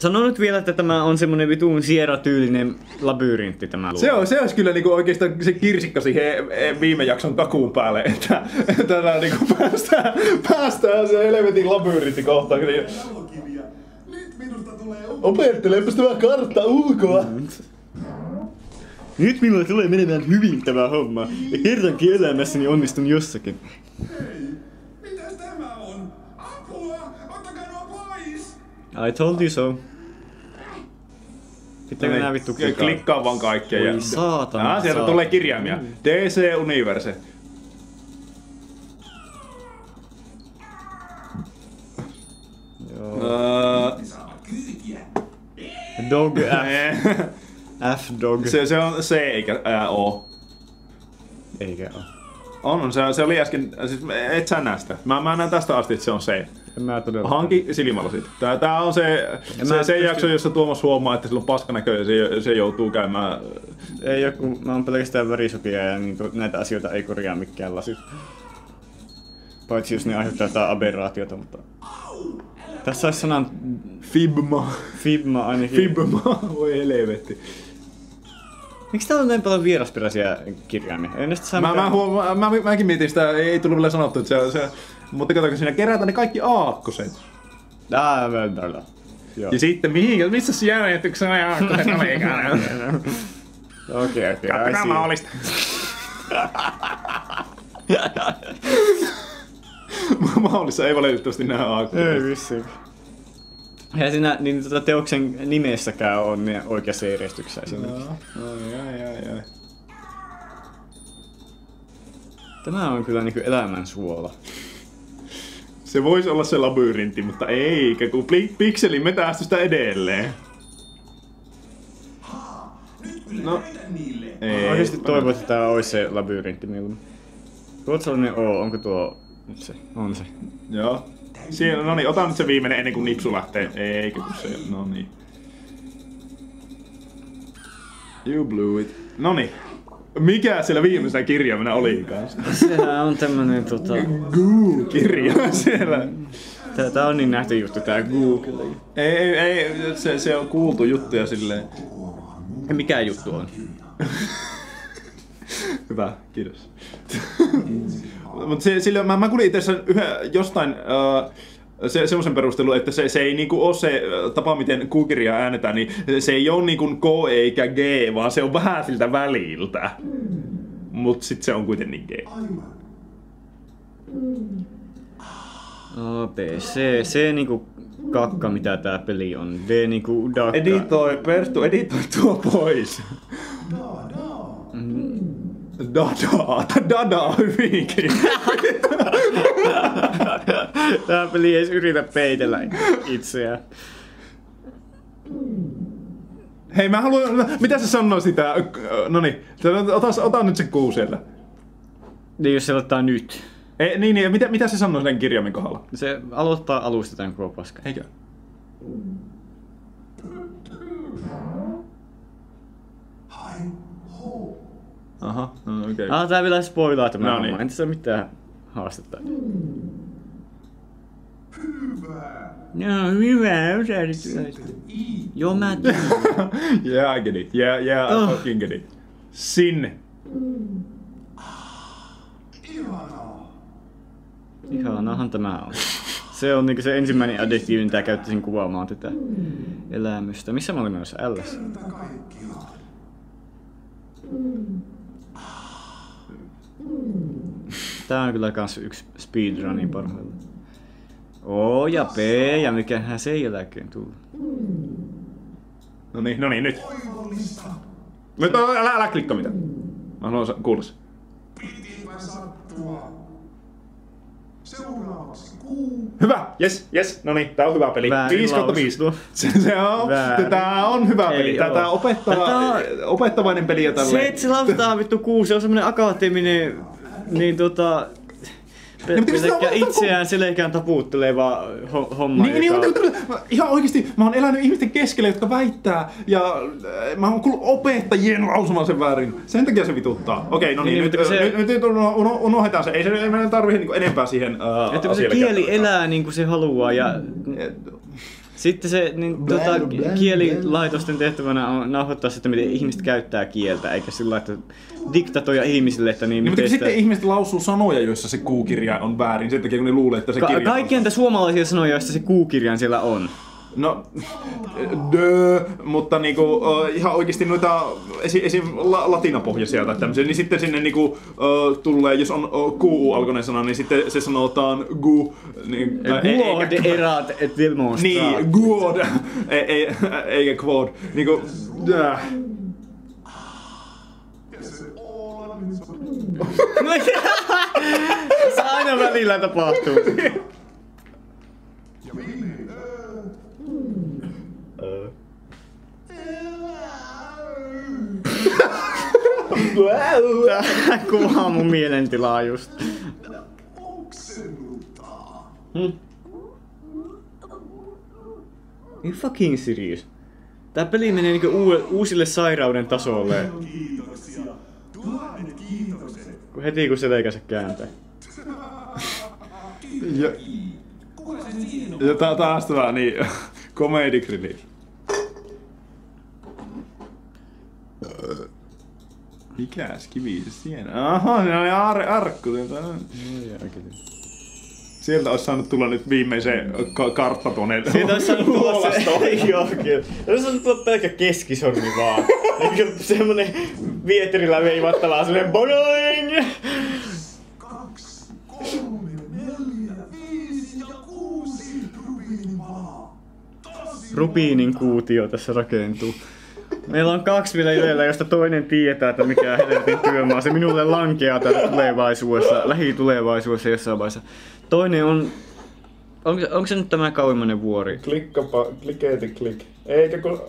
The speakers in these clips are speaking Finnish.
Sano nyt vielä, että tämä on semmonen vitun Sierra-tyylinen labyryntti tämä luo. Se olisi kyllä niinku oikeastaan se kirsikka siihen viime jakson kakuun päälle, että tällä niinku päästään se helvetin labyryntti kohtaan. Nyt minusta tulee Opettelepas tämä kartta ulkoa. Nyt minulle tulee menemään hyvin tämä homma. Ja kerrankin elämässäni onnistun jossakin. Mitäs tämä on? Apua! Ottakaa nuo pois! I told you so. Pitääkö nää vittu klikkaa? Klikkaa vaan kaikkea. Oi saatana. Sieltä tulee kirjaimia. DC Universe. Dog F. F-dog. Se on C eikä O. Eikä oo. On, se oli äsken, siis et sä näe sitä. Mä näen tästä asti, että se on C. En mä todella. Hanki silmälasit. Tää on se jakso, jossa Tuomas huomaa, että sillä on paskanäkö ja se joutuu käymään. Ei joku, mä oon pelkästään värisokia ja niin näitä asioita ei korjaa mikään lasit. Paitsi jos ne aiheuttaa jotain aberraatiota, mutta... Tässä olisi sanan... Fibma. Fibma ainakin. Fibma, voi helvetti. Miksi täällä on näin paljon vierasperäisiä kirjaimia? Mäkin mietin sitä, ei tullut vielä sanottu, että se mutta kato, kun siinä kerätään ne kaikki aakkoset. Joo. Ja sitten missä se järjestyksessä ne aakkoset olikaan? Okei. Kattokaa maalista. Maalissa ei valitettavasti näe aakkoset. Ei vissiin. Ja siinä niin teoksen nimessäkään on ne oikeassa järjestyksessä esimerkiksi. Ai. Tämä on kyllä niinku elämän suola. Se voisi olla se labyrintti, mutta eikä, kun pikseli metästystä edelleen. No, Mä oikeesti toivon, että tää olisi se labyrintti mieluummin. Ruotsalainen O, onko tuo nyt se? On se. Joo. Siinä, no niin, ota nyt se viimeinen ennen kuin nipsu lähtee. Eikä kun se, no niin. You blew it. No niin. Mikä siellä viimeisenä kirjaimena olikaan? Sehän on tämmönen Goo-kirja siellä. Tää on niin nähty juttu tää Google. Ei, se on kuultu juttuja silleen. Mikä juttu on? Hyvä, kiitos. Mutta mä kuulin itse asiassa jostain semmoisen perustelun, että se ei niinku ole se tapa, miten Q-kirjaa äänetään, niin se ei ole niinku K eikä G, vaan se on vähän siltä väliltä. Mut sit se on kuitenkin G. A, B, C. C niinku kakka, mitä tää peli on. D niinku dakka. Editoi tuo pois. Dada hyvinkin. Tää peli ei edes yritä peitellä itseään. Hei, mä haluan... Mitä se sanoo sitä? Noniin, ota nyt se kuu sieltä. Niin jos se aloittaa nyt. Niin, mitä se sanoo sen kirjaimen kohdalla? Se aloittaa alusta tämän koko paska. Eikö? Aha, no okei. Tää vielä spoilaa tämä No homma. niin. En tässä ole mitään haastetta. No, hyvä. Osasit. Joo, mä tiedän. Yeah, I get it. Yeah, I fucking get it. Sin. Ihanahan tämä on. Se on niinku se ensimmäinen adjektiivi, mitä käyttäisin kuvaamaan tätä elämystä. Missä mä olin menossa? Ls. Tää on kyllä kans yksi speedrunin parhailla. O ja P ja mikähän sen jälkeen tullut. No niin, nyt. Nyt älä klikkaa mitään. Mä haluan kuulla se. Hyvä, yes, no niin, tää on hyvä peli. 5/5. Se on, tää on hyvä peli. Tää on opettavainen peli ja tälleen. Se, että se lausutaan vittu 6, on semmonen akateeminen, niin pelkkä itseään selkään taputteleva homma. Niin, ihan oikeesti, mä oon elänyt ihmisten keskellä, jotka väittää, ja mä oon kuullut opettajien lausumaan sen väärin. Sen takia se vituttaa. Okei, no niin, nyt unohdetaan se. Ei meidän tarvitse niinku enempää siihen että kun se kieli elää niin kuin se haluaa ja Sitten se kielilaitosten tehtävänä on nauhoittaa sitä, miten ihmiset käyttää kieltä, eikä sillä että diktatoja ihmisille, että niin mutta miten sitä... sitten ihmiset lausuu sanoja, joissa se Q-kirja on väärin, sen takia kun ne luulee, että se kirja Kaikkia niitä suomalaisia sanoja, joissa se Q-kirjan siellä on. No, mutta niinku, ihan oikeesti noita esim. Latinapohjaisia tai tämmöisiä, niin sitten sinne niinku, tulee, jos on QU-alkoinen sana, niin sitten se sanotaan gu. Niin, Guod erat et demonstrat. Niin, guod, eikä quod. Niinku, Se aina välillä tapahtuu. Tää kuvaa mun mielentilaa just. You fucking serious. Tää peli menee niinku uusille sairauden tasolle. Heti kun se leikänsä kääntää. Ja taas tämä niin comedic relief. Mikäs kivi se siinä? Aha, ne oli arkku. Sieltä olisi saanut tulla nyt viimeisen kartta tuonne. Sieltä olisi saanut tulla se. Joo, kyllä. Olisi saanut tulla pelkkä keskisormi vaan. Semmonen vieterillä veivattavaa semmonen boing! 2, 3, 4, 5 ja 6 rubiinimaa. Rubiinin kuutio tässä rakentuu. Meillä on 2 vielä ylellä, josta toinen tietää, että mikä helvetin työmaa. Se minulle lankeaa täällä tulevaisuudessa, lähitulevaisuudessa jossain vaiheessa. Toinen on... Onko se nyt tämä kauimmainen vuori? Kliketi klik. Eikä kun...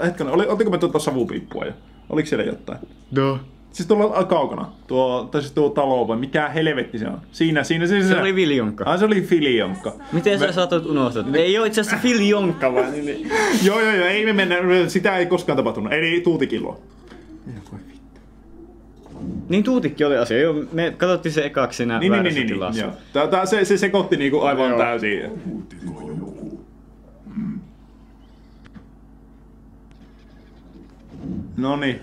Hetkinen, ottiko me tuota savupiippua jo? Oliko siellä jotain? No. Siis tuolla kaukana. Tuo talo vai mikä helvetti se on? Siinä. Se oli Viljonkka. Se oli Filjonkka. Miten sä saatat unohtaa? Ei oo itse asiassa Filjonkka vaan. Joo, ei me mennä. Sitä ei koskaan tapahtunut. Eli tuutikilloa. Niin tuutikki oli asia. Joo, me katsottiin se ekaksi siinä väärässä tilassa. Joo. Se sekoitti niinku aivan täysin. Noniin.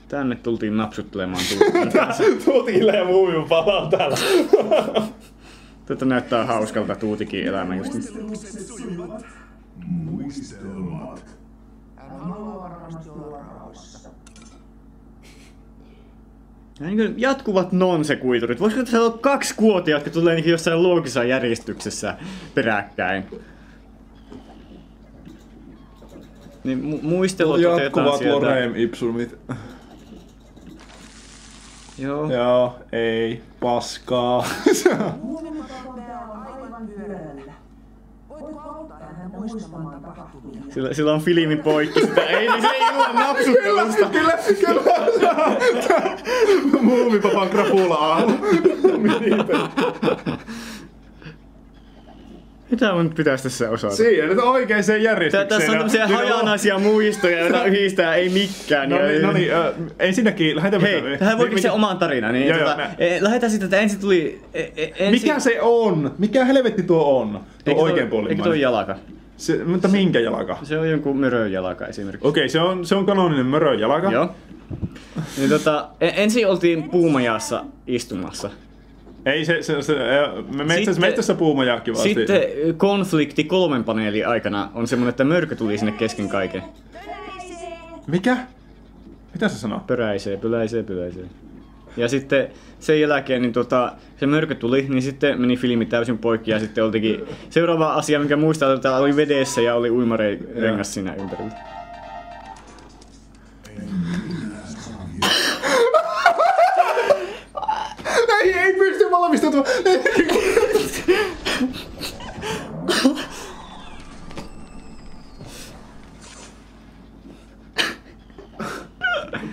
Tänne tultiin napsuttelemaan tuutikin kanssa. Tuutikilla ja muumin palaa täällä. Tätä näyttää hauskalta tuutikin elämä just nyt. Muistelmat. Niin jatkuvat non-sekuiturit. Voisiko tässä olla 2 kuotia, jotka tulee niin jossain loogisessa järjestyksessä peräkkäin? Niin muistelut otetaan sieltä. Jatkuvat lorem ipsumit. Joo. Joo, ei. Paskaa. Sillä on filmi poikki sitä. Ei, niin se ei juo napsuttelusta. Kyllä. Muumipapan krapula-aamu. Mitä mun pitäisi tässä osata? Siinä nyt oikein sen järjestykseen. Tässä on tämmöisiä hajanaisia muistoja, joita yhdistää ei mikään. No niin, ensinnäkin lähetämme... Hei, tähän voi keksiä oman tarinan. Niin, lähdetään siitä, että ensin tuli... Mikä se on? Mikä helvetti tuo on? Tuo oikein puolimmainen. Eikö tuo jalaka? Mutta minkä jalaka? Se on jonkun mörön jalaka esimerkiksi. Okei, se on kanoninen mörön jalaka. Joo. Niin ensin oltiin puumajassa istumassa. Ei metsässä puumajaakki vasti. Sitten konflikti 3 paneelin aikana on semmonen, että mörkö tuli sinne kesken kaiken. Mikä? Mitä se sanoo? Pöläisee. Ja sitten sen jälkeen niin se mörkö tuli, niin sitten meni filmi täysin poikki ja sitten oltikin seuraava asia, minkä muistaa, että oli vedessä ja oli uimarengas siinä ympärillä. Ei pysty valmistautumaan!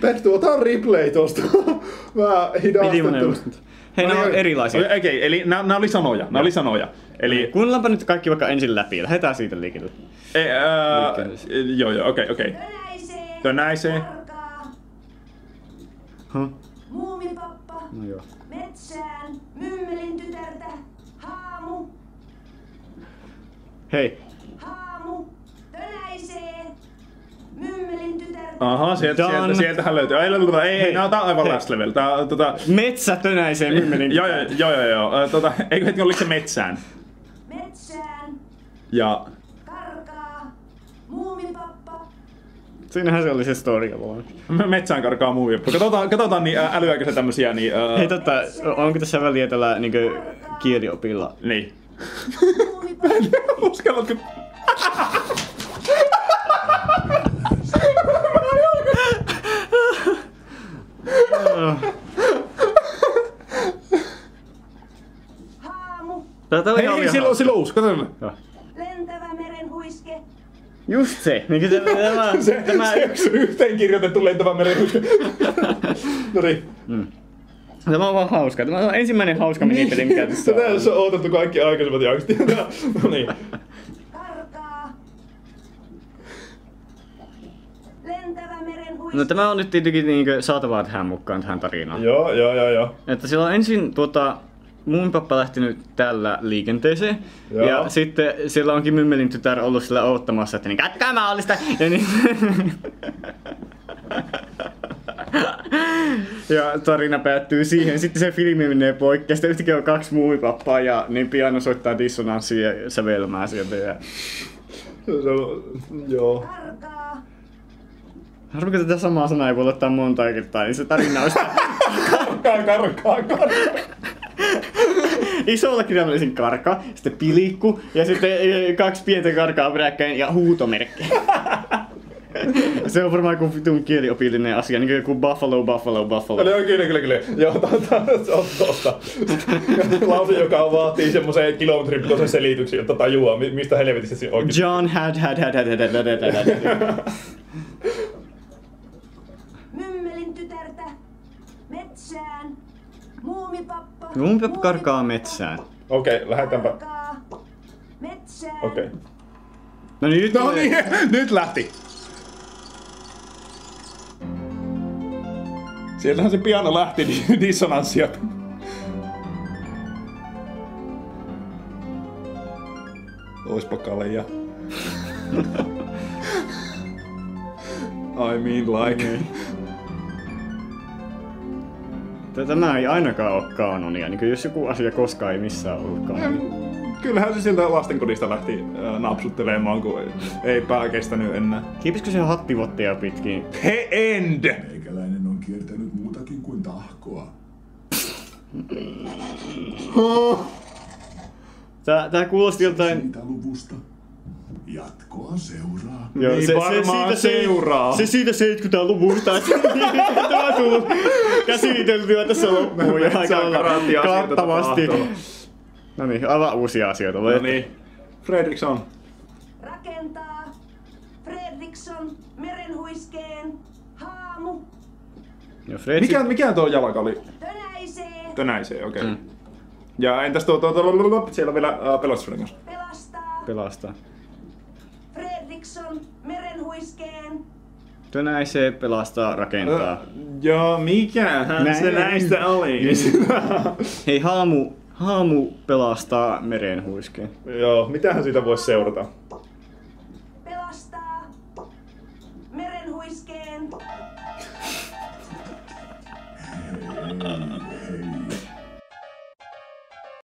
Perttu, ota replay tosta. Mä hidastettu. Hei, nämä on erilaisia. Okei, eli nämä oli sanoja. Eli... Kuunnellaanpa nyt kaikki vaikka ensin läpi. Lähdetään siitä liikelle. Joo, okei. Tönäisee. Muumipappa. No joo. Metsään. Mymmelin tytärtä. Haamu. Hei. Aha, sieltähän löytyy. Ei, nää on aivan last level. Metsä tönäisee mymmelin. Joo. Eikö heti oliko se metsään? Metsään. Ja... Karkaa. Muumipappa. Siinähän se oli se story vaan. Metsään karkaa muuvi. Katsotaan niin älyääkö se tämmösiä niin... Hei onko tässä väliä tällä niinku kieliopilla? Niin. Muumipappa. Uskallatko? Haamu. Tää oli ihan Hei, silloin uusi. Katsotaan. Lentävä merenhuiske. Just se. Niinku tämä Yhteen kirjoitettu lentävä meren. Noniin. Tämä on vaan hauska. Tämä on ensimmäinen hauska minipeli, mikä tässä on. Tätä on odotettu kaikki aikaisemmat jaksot. Noniin. Karkaa. Lentävä merenhuiske. No tämä on nyt tietenkin niinku saatavaa tähän mukaan tähän tarinaan. Joo. Että sillä on ensin Muumipappa lähtenyt tällä liikenteeseen. Joo. Ja sitten siellä onkin mymmelin tytär ollut sillä oottamassa, että niin katkaa maallista. Ja niin... Ja tarina päättyy siihen. Sitten se filmi menee poikki ja sitten yhtäkkiä on 2 muumipappaa ja niin piano soittaa dissonanssia ja sävelmää sieltä. Ja... Joo. Karkaa. Harvoin tätä samaa sanaa ei voi ottaa monta kertaa, niin se tarina olisi... Karkaa. Isolla kirjaimellisen karka, sitten pilikku ja sitten 2 pientä karkaa peräkkäin ja huutomerkki. Se on varmaan joku vitun kieliopillinen asia, niin kuin joku buffalo. Kyllä. Joo, tosta. Lause, joka vaatii semmoisen kilometrin pitoisen selityksen, jotta tajuaa, mistä helvetistä se oikein. John had. Mymmelin tytärtä. Metsään. Muumipappa. Muumipappa karkaa metsään. Okei, lähdetäänpä. Karkaa. Metsään. Okei. No niin, Nyt lähti. Sieltähän se piano lähti dissonanssia. Oispa Kaleja. I mean like. Tämä ei ainakaan ole kaanonia, niin jos joku asia koskaan ei missään ollut kaanonia. Kyllähän se sieltä lastenkodista lähti napsuttelemaan, kun ei pää kestänyt enää. Kiipisikö se hattivotteja pitkin? The end! Meikäläinen on kiertänyt muutakin kuin tahkoa. Tää kuulosti joltain... Siitä luvusta jatkoa seuraa. Joo, Niin varmaan seuraa. Se siitä 70-luvusta, että tämä on tullut käsiteltyä tässä loppuun ja aika kattavasti. No niin, aivan uusia asioita. No niin. Fredriksson. Rakentaa. Fredriksson. Merenhuiskeen. Haamu. Joo, Fredrik... Mikä tuo jalka oli? Tönäisee. Tönäisee, okei. Ja entäs siellä on vielä pelastusrengas. Pelastaa. Fredriksson. Merenhuiskeen. Tönäisee, pelastaa, rakentaa. Joo, mikähän se näistä oli? Hei, haamu pelastaa merenhuiskeen. Joo, mitähän siitä voisi seurata?